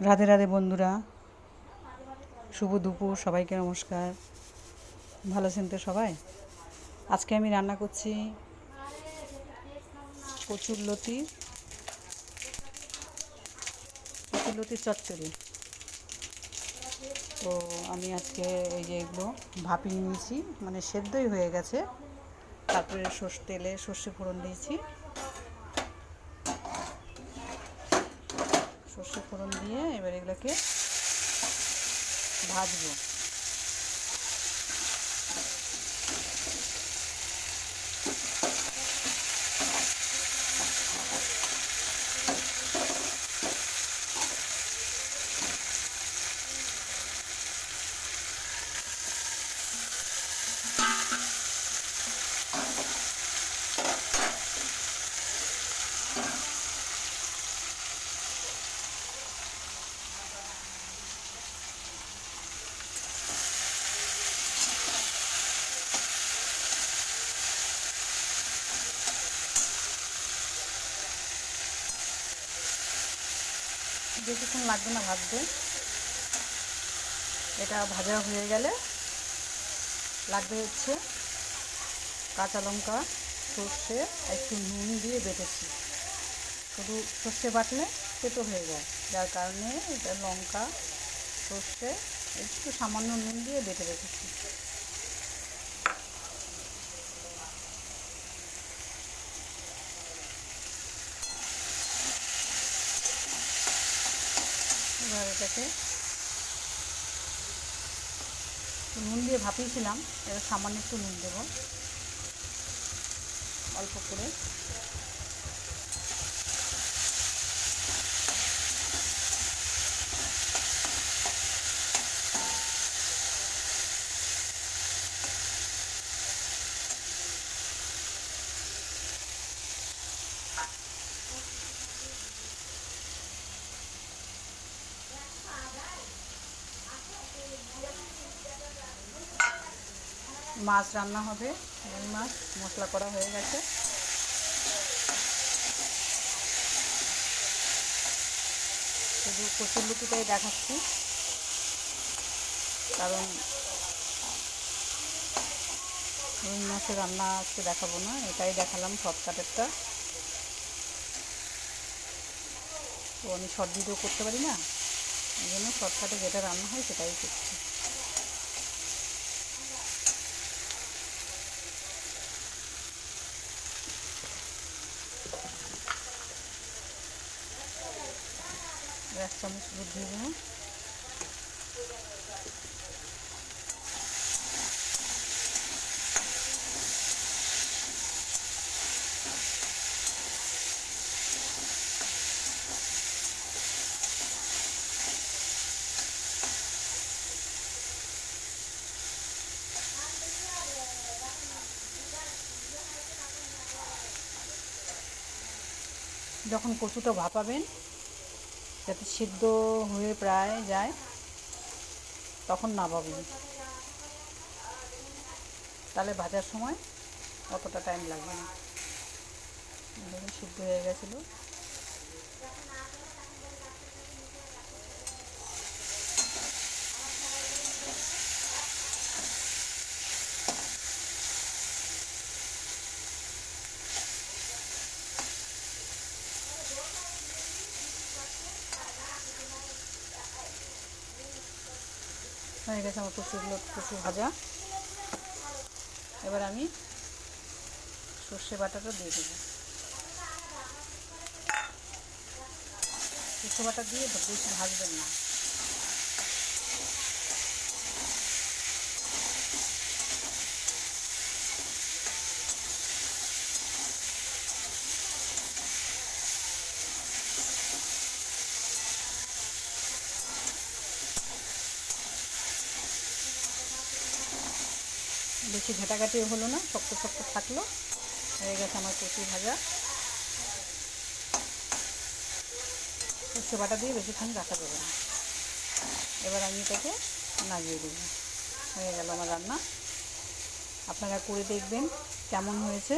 রাধে রাধে বন্ধুরা, শুভ দুপুর। সবাইকে নমস্কার। ভালো আছেন তো সবাই? আজকে আমি রান্না করছি কচুরলতি কচুরলতির চচ্চড়ি। তো আমি আজকে এই যে এগুলো ভাপিয়ে নিয়েছি, মানে সেদ্ধই হয়ে গেছে। তারপরে তেলে সর্ষে ফোড়ন দিয়েছি। সর্ষে ফোড়ন দিয়ে এবার এগুলোকে ভাজবো। বেশিক্ষণ লাগবে না ভাজতে। এটা ভাজা হয়ে গেলে লাগবে হচ্ছে কাঁচা লঙ্কা, সর্ষে, একটু নুন দিয়ে বেটেছি। শুধু সর্ষে বাটলে তেতো হয়ে যায়, যার কারণে এটা লঙ্কা, সর্ষে, একটু সামান্য নুন দিয়ে বেটে রেখেছি। এবার এটাকে নুন দিয়ে ভাপিয়েছিলাম, এবার সামান্য একটু নুন দেবো, অল্প করে। মাছ রান্না হবে, রুই মাছ মশলা করা হয়ে গেছে। শুধু কচুরলতিটাই দেখাচ্ছি, কারণ রুই মাছের রান্না আজকে দেখাবো না, এটাই দেখালাম শর্টকাটেরটা। তো আমি শর্ট ভিডিও করতে পারি না, এই জন্য শর্টকাটে যেটা রান্না হয় সেটাই করছি। এক চামচ দুধ দিয়ে দেবো। যখন কচুটা ভাপাবেন, যাতে সিদ্ধ হয়ে প্রায় যায়, তখন নামাবেন, তাহলে ভাজার সময় অতটা টাইম লাগবে না। দেখুন সিদ্ধ হয়ে গেছিলো। হয়ে গেছে আমার কচু ভাজা। এবার আমি সর্ষে বাটাটা দিয়ে দেবো। সর্ষে বাটা দিয়ে বেশি ভাজবেন না। বেশি ঘাটাঘাটিও হলো না, শক্ত শক্ত থাকলো। হয়ে গেছে আমার কচু ভাজা। সর্ষে বাটা দিয়ে বেশিক্ষণ রাখা যাবে না। এবার আমি এটাকে নামিয়ে দেবো। হয়ে গেল আমার রান্না। আপনারা করে দেখবেন কেমন হয়েছে।